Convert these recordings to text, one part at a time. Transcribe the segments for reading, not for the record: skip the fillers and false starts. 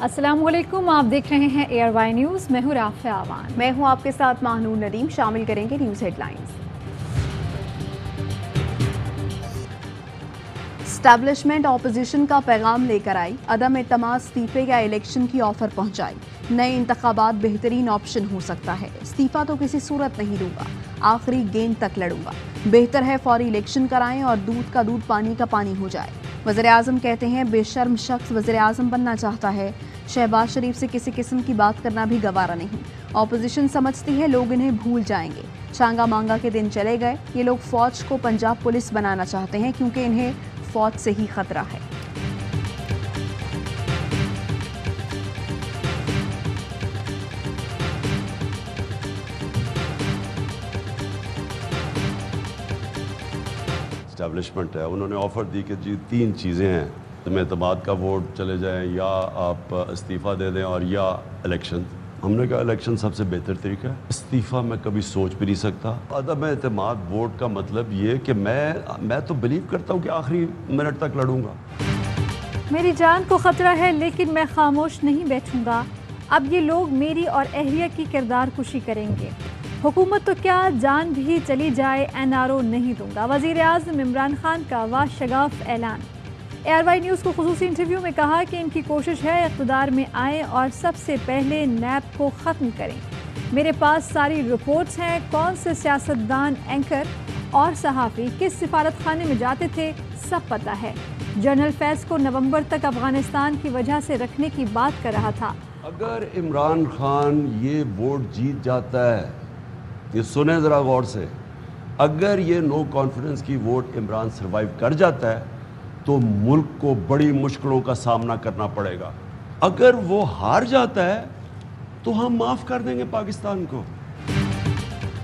अस्सलाम वालेकुम, आप देख रहे हैं ARY न्यूज़। मैं हूँ राफ़िया आवान। मैं हूँ आपके साथ माहनूर नदीम। शामिल करेंगे न्यूज़ हेडलाइंस। स्टैब्लिशमेंट ऑपोजिशन का पैगाम लेकर आई, अदम एतमाद इस्तीफे या इलेक्शन की ऑफर पहुंचाई। नए इंतखाबात बेहतरीन ऑप्शन हो सकता है, इस्तीफा तो किसी सूरत नहीं दूंगा, आखिरी गेंद तक लड़ूंगा। बेहतर है फौरी इलेक्शन कराएं और दूध का दूध पानी का पानी हो जाए। वज़ीर आज़म कहते हैं बेशर्म शख्स वज़ीर आज़म बनना चाहता है। शहबाज शरीफ से किसी किस्म की बात करना भी गवारा नहीं। ऑपोजिशन समझती है लोग इन्हें भूल जाएंगे। चांगा मांगा के दिन चले गए। ये लोग फौज को पंजाब पुलिस बनाना चाहते हैं क्योंकि इन्हें फौज से ही खतरा है। एस्टैब्लिशमेंट है, उन्होंने ऑफ़र दी कि जी 3 चीज़ें हैं, तो मैं एतमाद का वोट चले जाएं या आप इस्तीफ़ा दे दें और या इलेक्शन। हमने कहा इलेक्शन सबसे बेहतर तरीका है, इस्तीफ़ा मैं कभी सोच भी नहीं सकता। अदम एतमाद वोट का मतलब ये कि मैं तो बिलीव करता हूँ कि आखिरी मिनट तक लड़ूंगा। मेरी जान को ख़तरा है लेकिन मैं खामोश नहीं बैठूंगा। अब ये लोग मेरी और अहलिया की किरदार कुशी करेंगे। हुकूमत तो क्या जान भी चली जाए NRO नहीं दूंगा। वज़ीर आज़म इमरान खान का वाशगाफ ऐलान। ARY न्यूज़ को खुसूसी इंटरव्यू में कहा कि इनकी कोशिश है इक़्तिदार में आए और सबसे पहले नैब को ख़त्म करें। मेरे पास सारी रिपोर्ट्स हैं, कौन से सियासतदान, एंकर और सहाफ़ी किस सिफारत खाने में जाते थे, सब पता है। जनरल फैज़ को नवंबर तक अफ़गानिस्तान की वजह से रखने की बात कर रहा था। अगर इमरान खान ये वोट जीत जाता है, ये सुने ज़रा गौर से, अगर ये नो कॉन्फिडेंस की वोट इमरान सर्वाइव कर जाता है तो मुल्क को बड़ी मुश्किलों का सामना करना पड़ेगा। अगर वो हार जाता है तो हम माफ़ कर देंगे पाकिस्तान को।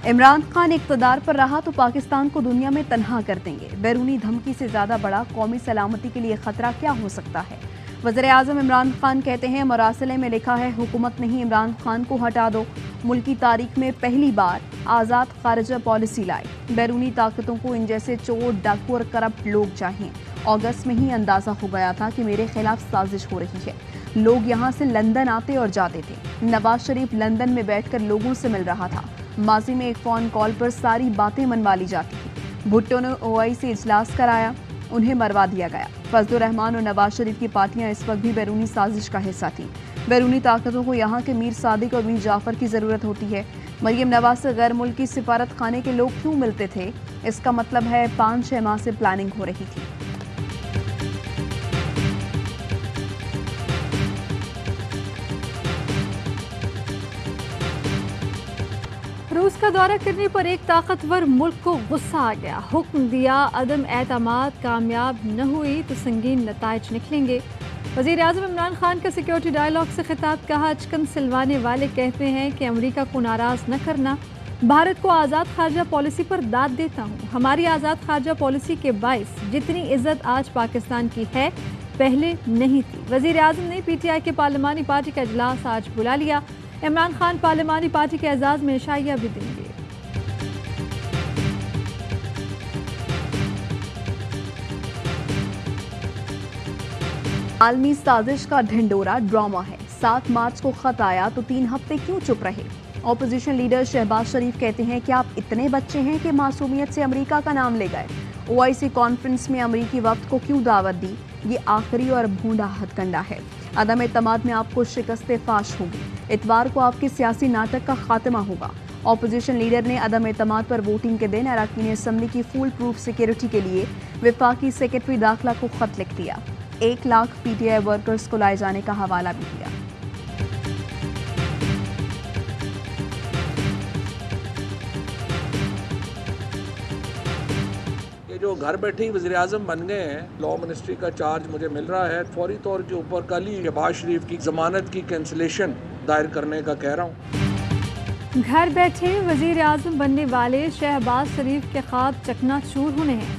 इमरान खान इक़्तिदार पर रहा तो पाकिस्तान को दुनिया में तन्हा कर देंगे। बैरूनी धमकी से ज़्यादा बड़ा कौमी सलामती के लिए ख़तरा क्या हो सकता है। वज़ीर आज़म इमरान खान कहते हैं मरासिले में लिखा है हुकूमत नहीं इमरान खान को हटा दो। मुल्क की तारीख में पहली बार आज़ाद खारजा पॉलिसी लाई। बैरूनी ताकतों को इन जैसे चोर, डाकू और करप्ट लोग चाहिए। अगस्त में ही अंदाज़ा हो गया था कि मेरे खिलाफ साजिश हो रही है। लोग यहाँ से लंदन आते और जाते थे। नवाज शरीफ लंदन में बैठकर लोगों से मिल रहा था। माजी में एक फ़ोन कॉल पर सारी बातें मनवा ली जाती थी। भुट्टो ने OIC इजलास कराया, उन्हें मरवा दिया गया। फजलुर रहमान और नवाज शरीफ की पार्टियां इस वक्त भी बैरूनी साजिश का हिस्सा थीं। बैरूनी ताकतों को यहाँ के मीर सादिक और मीर जाफर की ज़रूरत होती है। मरियम नवाज से गैर मुल्की सिफारत खाने के लोग क्यों मिलते थे? इसका मतलब है 5-6 माह से प्लानिंग हो रही थी। रूस का दौरा करने पर एक ताकतवर मुल्क को गुस्सा आ गया। हुक्म दिया अदम एतमाद कामयाब न हुई तो संगीन नताइज निकलेंगे। वज़ीर आज़म इमरान खान का सिक्योरिटी डायलॉग से खिताब कहा अचकन सिलवाने वाले कहते हैं कि अमेरिका को नाराज़ न करना। भारत को आज़ाद खारजा पॉलिसी पर दाद देता हूँ। हमारी आज़ाद खारजा पॉलिसी के बाइस जितनी इज्जत आज पाकिस्तान की है पहले नहीं थी। वज़ीर आज़म ने PTI के पार्लिमानी पार्टी का इजलास आज बुला लिया। इमरान खान पार्लिमानी पार्टी के एजाज़ में इशाइया भी देंगे। आलमी साजिश का ढिंडोरा ड्रामा है। 7 मार्च को खत आया तो 3 हफ्ते क्यों चुप रहे? ऑपोजिशन लीडर शहबाज शरीफ कहते हैं कि आप इतने बच्चे हैं कि मासूमियत से अमेरिका का नाम ले गए। OIC कॉन्फ्रेंस में अमेरिकी वक्त को क्यों दावत दी? ये आखिरी और भूंडा हथकंडा है। अदम एतमाद में आपको शिकस्ते फाश होगी। इतवार को आपके सियासी नाटक का खात्मा होगा। ऑपोजिशन लीडर ने अदम एतमाद पर वोटिंग के दिन अरकान असम्बली की फुल प्रूफ सिक्योरिटी के लिए वफाकी सेक्रेटरी दाखिला को खत लिख दिया। 1 लाख PTI वर्कर्स को लाए जाने का हवाला भी दिया। जो घर बैठे ही वज़ीर आज़म बन गए हैं, लॉ मिनिस्ट्री का चार्ज मुझे मिल रहा है, फौरी तौर के ऊपर कल ही शहबाज शरीफ की ज़मानत की कैंसिलेशन दायर करने का कह रहा हूँ। घर बैठे वज़ीर आज़म बनने वाले शहबाज शरीफ के ख्वाब चकनाचूर होने हैं।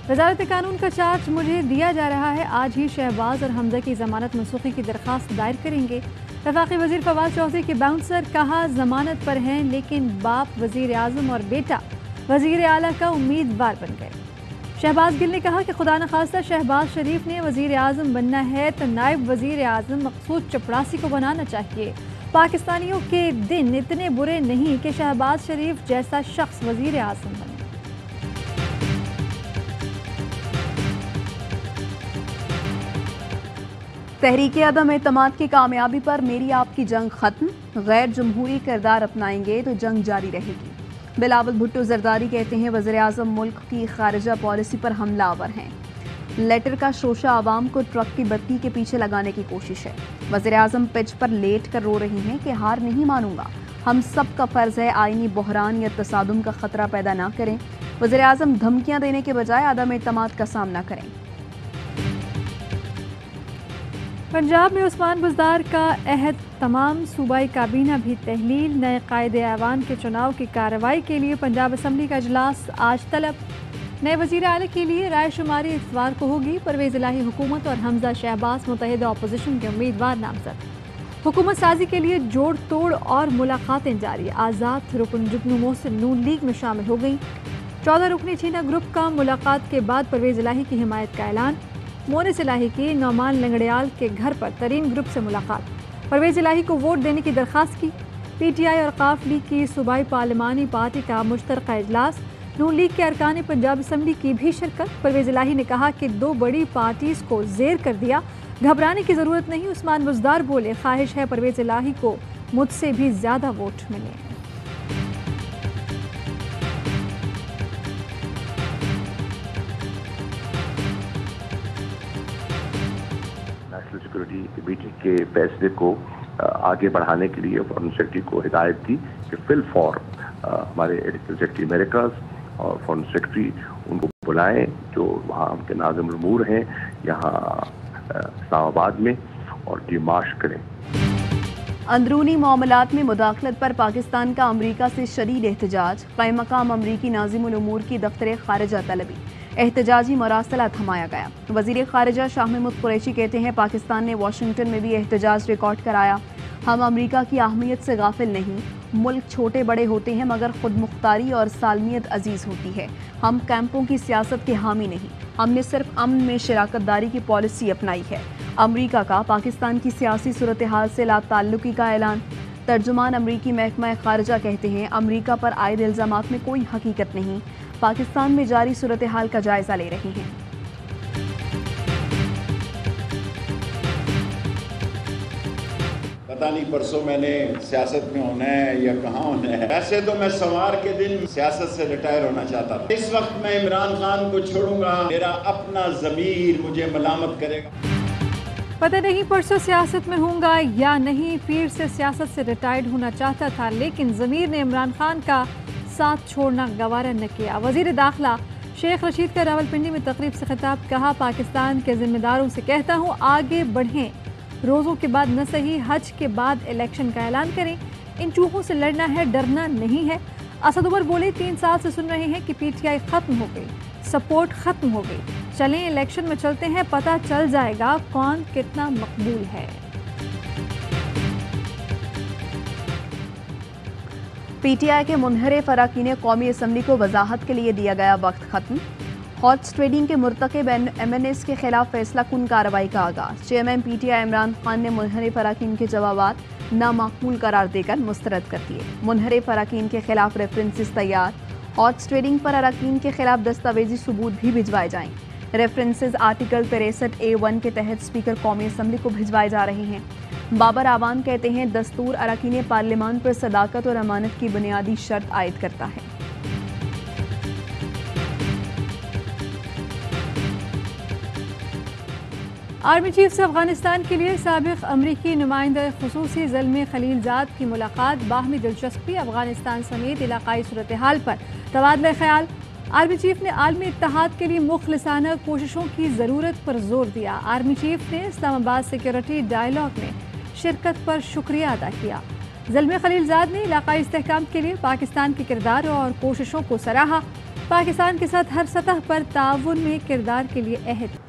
वज़ारत कानून का चार्ज मुझे दिया जा रहा है। आज ही शहबाज और हमजा की ज़मानत मनसूखी की दरख्वास्त दायर करेंगे। वफाकी वज़ीर फवाद चौधरी के बाउंसर कहा ज़मानत पर हैं लेकिन बाप वज़ीर आज़म और बेटा वज़ीर आला का उम्मीदवार बन गए। شہباز گل نے کہا کہ خدا نخواستہ شہباز شریف نے وزیر اعظم بننا ہے تو نائب وزیر اعظم مقصود چپڑاسی کو بنانا چاہیے۔ پاکستانیوں کے دن اتنے برے نہیں کہ شہباز شریف جیسا شخص وزیر اعظم بنے۔ تحریک عدم اعتماد کی کامیابی پر میری آپ کی جنگ ختم، غیر جمہوری کردار اپنائیں گے تو جنگ جاری رہے گی۔ بلاول بھٹو زرداری کہتے ہیں وزیر اعظم ملک کی خارجہ پالیسی پر حملہ آور ہیں۔ لیٹر کا شوشہ عوام کو ٹرک کی بتی کے پیچھے لگانے کی کوشش ہے۔ وزیر اعظم پچ پر لیٹ کر رو رہی ہیں کہ ہار نہیں مانوں گا، ہم سب کا فرض ہے آئینی بحران یا تصادم کا خطرہ پیدا نہ کریں۔ وزیر اعظم دھمکیاں دینے کے بجائے عدم اعتماد کا سامنا کریں۔ پنجاب میں عثمان بزدار کا عہد، تمام صوبائی کابینہ بھی تحلیل، نئے قائد ایوان کے چناؤ کی کارروائی کے لیے پنجاب اسمبلی کا اجلاس آج طلب۔ نئے وزیر اعلیٰ کے لیے رائے شماری اتوار کو ہوگی۔ پرویز الہی حکومت اور حمزہ شہباز متحدہ اپوزیشن کے امیدوار نامزد۔ حکومت سازی کے لیے جوڑ توڑ اور ملاقاتیں جاری۔ آزاد رکن جگنو محسن نون لیگ میں شامل ہو گئیں۔ 14 رکنی چینہ گروپ کا ملاقات کے بعد پرویز الہی کی حمایت کا اعلان۔ مونس الہی کی نعمان لنگڑیال کے گھر پر ترین گروپ سے ملاقات۔ پرویز الہی کو ووٹ دینے کی درخواست کی۔ پی ٹی آئی اور وقاف لیگ کی صوبائی پارلیمانی پارٹی کا مشترکہ اجلاس۔ نون لیگ کے ارکان پنجاب اسمبلی کی بھی شرکت۔ پرویز الہی نے کہا کہ 2 بڑی پارٹیز کو زیر کر دیا، گھبرانے کی ضرورت نہیں۔ عثمان بزدار بولے خواہش ہے پرویز الہی کو مجھ سے بھی زیادہ ووٹ ملے۔ نیشنل سیکورٹی کمیٹی کے فیصلے کو آگے بڑھانے کے لیے فارن سیکرٹری کو ہدایت دی کہ فل فور ہمارے ایڈیشنل سیکرٹری امریکاز اور فارن سیکرٹری ان کو بلائیں جو وہاں ان کے ناظم الامور ہیں یہاں اسلام آباد میں، اور ڈیمارش کریں۔ اندرونی معاملات میں مداخلت پر پاکستان کا امریکہ سے شدید احتجاج۔ قائم مقام امریکی ناظم الامور کی دفتر خارجہ طلبی، احتجاجی مراسلہ تھمایا گیا۔ وزیر خارجہ شاہ محمود قریشی کہتے ہیں پاکستان نے واشنگٹن میں بھی احتجاج ریکارڈ کرایا۔ ہم امریکہ کی اہمیت سے غافل نہیں، ملک چھوٹے بڑے ہوتے ہیں مگر خود مختاری اور سالمیت عزیز ہوتی ہے۔ ہم کیمپوں کی سیاست کے حامی نہیں، ہم نے صرف امن میں شراکت داری کی پالیسی اپنائی ہے۔ امریکہ کا پاکستان کی سیاسی صورتحال سے لا تعلقی کا اعلان۔ ترجمان امریکی محکمہ خارجہ کہتے ہیں امریکہ پر عائد الزامات میں کوئی حقیقت نہیں، پاکستان میں جاری صورتحال کا جائزہ لے رہے ہیں۔ پتہ نہیں پرسوں میں نے سیاست میں ہونا ہے یا کہاں ہونا ہے۔ ایسے تو میں سوار کے دن سیاست سے ریٹائر ہونا چاہتا تھا۔ اس وقت میں عمران خان کو چھوڑوں گا، میرا اپنا ضمیر مجھے ملامت کرے گا۔ پتہ نہیں پرسوں سیاست میں ہوں گا یا نہیں، پیر سے سیاست سے ریٹائرڈ ہونا چاہتا تھا لیکن ضمیر نے عمران خان کا ساتھ چھوڑنا گوارا نہ کیا۔ وزیر داخلہ شیخ رشید کا راولپنڈی میں تقریب سے خطاب، کہا پاکستان کے ذمہ داروں سے کہتا ہوں آگے بڑھیں، روزوں کے بعد نہ صحیح حج کے بعد الیکشن کا اعلان کریں، ان چوہوں سے لڑنا ہے، ڈرنا نہیں ہے۔ اسد عمر بولے 3 سال سے سن رہے ہیں کہ پی ٹی آئی ختم ہو گئی، سپورٹ ختم ہو گئی، چلیں الیکشن میں چلتے ہیں، پتہ چل جائے گا کون کتنا مقبول ہے۔ پی ٹی آئی کے منحرف اراکین قومی اسمبلی کو وضاحت کے لیے دیا گیا وقت ختم۔ ہارس ٹریڈنگ کے مرتکب ایم این ایس کے خلاف فیصلہ کن کارروائی کا آغاز۔ Chairman P T I Imran Khan نے منحرف اراکین کے جوابات نامعقول قرار دے کر مسترد کر دیے۔ منحرف اراکین کے خلاف ریفرنسز تیار، ہارس ٹریڈنگ پر اراکین کے خلاف دستاویزی ثبوت بھی بھجوائے جائیں۔ ریفرنسز آرٹیکل 63A1 کے تحت اسپیکر قومی اسمبلی کو بھجوائے جا رہے ہیں۔ بابر اعوان کہتے ہیں دستور اراکین پارلیمان پر صداقت اور امانت کی بنیادی شرط عائد کرتا ہے۔ آرمی چیف سے افغانستان کے لیے سابق امریکی نمائندہ خصوصی زلمے خلیل زاد کی ملاقات، باہمی دلچسپی، افغانستان سمیت علاقائی صورتحال پر تبادلہ خیال۔ آرمی چیف نے عالمی اتحاد کے لیے مخلصانہ کوششوں کی ضرورت پر زور دیا۔ آرمی چیف نے اسلام آباد سیکیورٹی ڈائیلاگ میں شرکت پر شکریہ ادا کیا۔ زلمے خلیل زاد نے علاقائی استحکام کے لیے پاکستان کے کردار اور کوششوں کو سراہا، پاکستان کے ساتھ ہر سطح پر تعاون میں کردار کے لیے عہد۔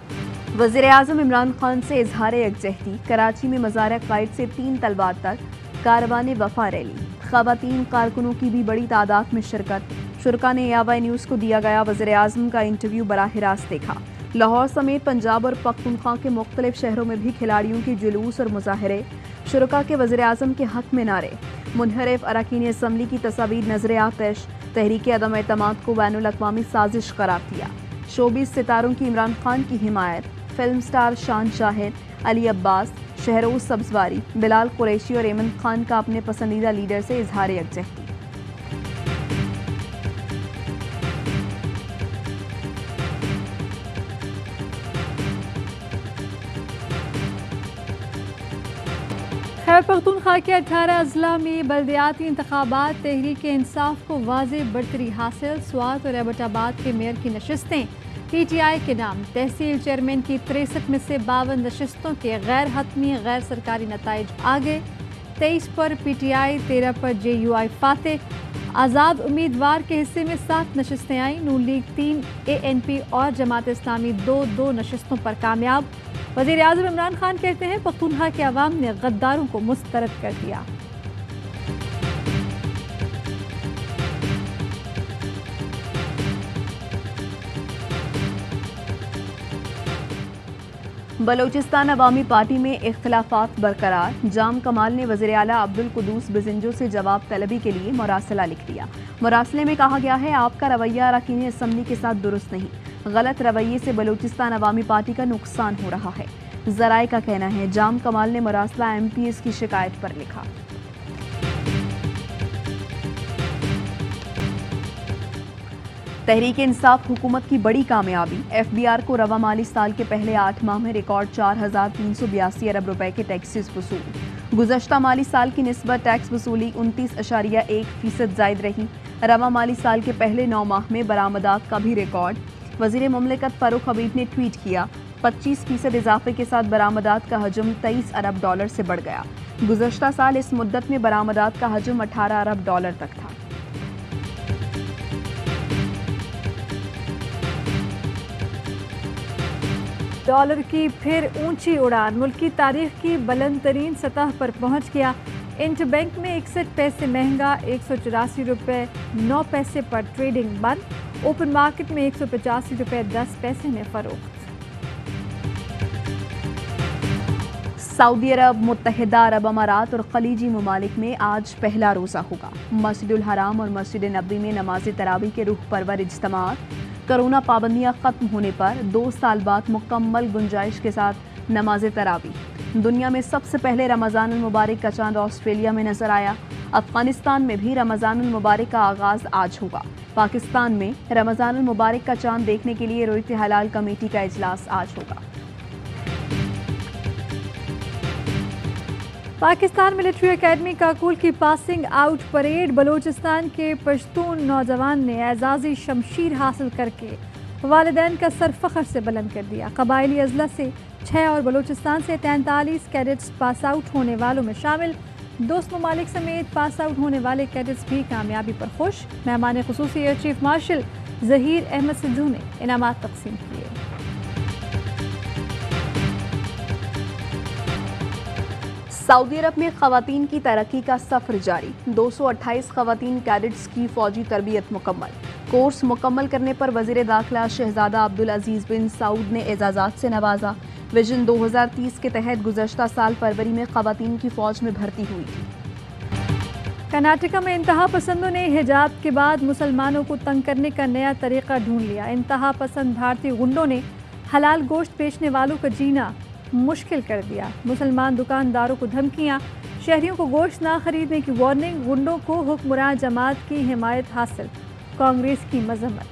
وزیر اعظم عمران خان سے اظہار یکجہتی، کراچی میں مزار قائد سے 3 طلبات تک کاروان وفا ریلی، خواتین کارکنوں کی بھی بڑی تعداد میں شرکت، शुरा ने AY न्यूज़ को दिया गया वज़ीर आज़म का इंटरव्यू बराह रास्त देखा। लाहौर समेत पंजाब और पख्तूनख्वा के मुख्तलिफ शहरों में भी खिलाड़ियों के जुलूस और मुजाहरे, शुरा के वज़ीर आज़म के हक में नारे, मुनहरिफ अरकान असम्बली की तस्वीर नजर आतिश, तहरीक अदम एतमाद को बैनुल अक़वामी साजिश करार दिया। शोबिज़ सितारों की इमरान खान की हिमायत, फिल्म स्टार शान शाहिद, अली अब्बास, शहरोज सब्जवारी, बिलाल कुरैशी और एमन खान का अपने पसंदीदा लीडर से इजहार यकजहती। खैबर पख्तूनख्वा के 18 अजला में बल्दियाती इंतखाबात, तहरीक इंसाफ को वाज़ेह बढ़तरी हासिल। स्वात और एबटाबाद के मेयर की नशिस्तें PTI के नाम, तहसील चेयरमैन की 63 में से 52 नशिस्तों के गैर हतमी गैर सरकारी नताइज आगे। 23 पर PTI, 13 पर JUI फातेह। आज़ाद उम्मीदवार के हिस्से में 7 नशिस्तें आईं। नून लीग 3, ANP और जमात इस्लामी 2 नशिस्तों पर कामयाब। वज़ीर आज़म इमरान खान कहते हैं पख्तूनख्वा के अवाम ने गद्दारों को मुस्तरद कर दिया। बलोचिस्तान अवामी पार्टी में इख्तिलाफात बरकरार। जाम कमाल ने वज़ीर आला अब्दुल कुदूस बिजिंजो से जवाब तलबी के लिए मुरासला लिख दिया। मुरासले में कहा गया है आपका रवैया अरकान असम्बली के साथ दुरुस्त नहीं, गलत रवैये से बलोचिस्तान अवामी पार्टी का नुकसान हो रहा है। ज़राए का कहना है जाम कमाल ने मुरासला MPS की शिकायत पर लिखा। तहरीक इंसाफ हुकूमत की बड़ी कामयाबी। FBR को रवा माली साल के पहले 8 माह में रिकॉर्ड 4,382 अरब रुपए के टैक्सेस वसूल। गुज़श्ता माली साल की निस्बत टैक्स वसूली 29.1% ज़ायद रही। रवा माली साल के पहले 9 माह में बरामदात का भी रिकॉर्ड। वज़ीर मुमलिकत फारूक हबीब ने ट्वीट किया 25% इजाफे के साथ बरामदात का हजम $23 अरब से बढ़ गया। गुज़श्ता साल इस मुद्दत में बरामदात का हजम $18 अरब तक था। डॉलर की फिर ऊंची उड़ान, मुल्क की तारीख की बुलंद तरीन सतह पर पहुंच गया। इंटरबैंक में 61 पैसे महंगा, 184 रुपये 9 पैसे पर ट्रेडिंग बंद। ओपन मार्केट में 185 रुपये 10 पैसे में फरोख्त। सऊदी अरब, मुत्तहिदा अरब अमारात और खलीजी ममालिक में आज पहला रोज़ा होगा। मस्जिदुल हराम और मस्जिद नबी में नमाज तरावी के रूह परवर इज्तिमात। कोरोना पाबंदियां खत्म होने पर 2 साल बाद मुकम्मल गुंजाइश के साथ नमाज तरावी। दुनिया में सबसे पहले रमज़ान अल मुबारक का चांद ऑस्ट्रेलिया में नजर आया। अफगानिस्तान में भी रमज़ान अल मुबारक का आगाज़ आज होगा। पाकिस्तान में रमज़ान अल मुबारक का चांद देखने के लिए रोयत हलाल कमेटी का इजलास आज होगा। पाकिस्तान मिलिट्री एकेडमी काकुल की पासिंग आउट परेड। बलोचिस्तान के पश्तून नौजवान ने एजाज़ी शमशीर हासिल करके वालिदैन का सर फख्र से बुलंद कर दिया। कबायली अजला से 6 और बलोचिस्तान से 43 कैडेट्स पास आउट होने वालों में शामिल। दोस्त ममालिक समेत पास आउट होने वाले कैडेट्स भी कामयाबी पर खुश। मेहमान खुसूसी air chief marshal Zaheer Ahmed Sidhu ने इनामात तकसीम किए। सऊदी अरब में ख़वातीन की तरक्की का सफ़र जारी। 228 ख़वातीन कैडेट्स की फ़ौजी तरबियत मुकम्मल। कोर्स मुकम्मल करने पर वज़ीर दाखिला शहज़ादा अब्दुल अजीज़ बिन सऊद ने एजाज़ात से नवाजा। विजन 2030 के तहत गुज़श्ता साल फरवरी में ख़वातीन की फ़ौज में भर्ती हुई थी। कर्नाटका में इंतहा पसंदों ने हिजाब के बाद मुसलमानों को तंग करने का नया तरीका ढूंढ लिया। इंतहा पसंद भारतीय गुंडों ने हलाल गोश्त बेचने वालों का जीना मुश्किल कर दिया। मुसलमान दुकानदारों को धमकियां, शहरियों को गोश्त ना खरीदने की वार्निंग। गुंडों को हुक्मरान जमात की हिमायत हासिल, कांग्रेस की मजम्मत।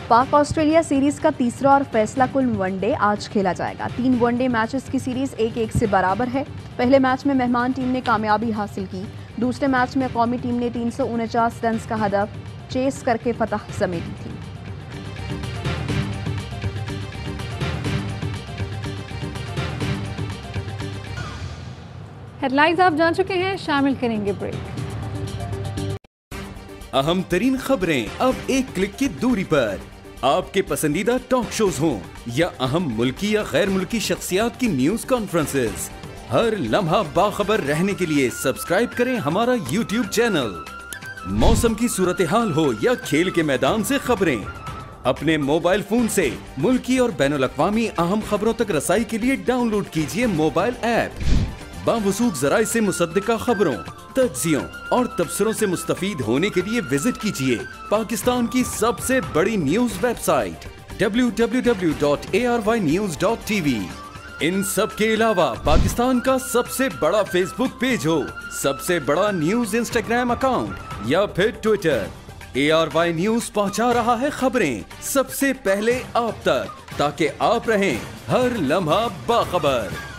पाक ऑस्ट्रेलिया सीरीज का तीसरा और फैसला कुल वनडे आज खेला जाएगा। 3 वनडे मैचेस की सीरीज 1-1 से बराबर है। पहले मैच में मेहमान टीम ने कामयाबी हासिल की। दूसरे मैच में कौमी टीम ने 349 रन का हदफ चेस करके फतह समेटी थी। हेडलाइंस आप जान चुके हैं, शामिल करेंगे ब्रेक। अहम तरीन खबरें अब एक क्लिक की दूरी पर। आपके पसंदीदा टॉक शोज हों या अहम मुल्की या गैर मुल्की शख्सियात की न्यूज कॉन्फ्रेंसेस, हर लम्हा बाखबर रहने के लिए सब्सक्राइब करें हमारा YouTube चैनल। मौसम की सूरत हाल हो या खेल के मैदान से खबरें, अपने मोबाइल फोन से मुल्की और बैनुल-अक़वामी अहम खबरों तक रसाई के लिए डाउनलोड कीजिए मोबाइल ऐप। बावसूख ज़राए से मुसद्दिका खबरों, तज्ज़ियों और तबसरों से मुस्तफ़ीद होने के लिए विजिट कीजिए पाकिस्तान की सबसे बड़ी न्यूज़ वेबसाइट www.arYnews.tv। इन सब के अलावा पाकिस्तान का सबसे बड़ा फेसबुक पेज हो, सबसे बड़ा न्यूज़ इंस्टाग्राम अकाउंट या फिर ट्विटर, ARY न्यूज़ पहुंचा रहा है खबरें सबसे पहले आप तक, ताकि आप रहें हर लम्हा बाखबर।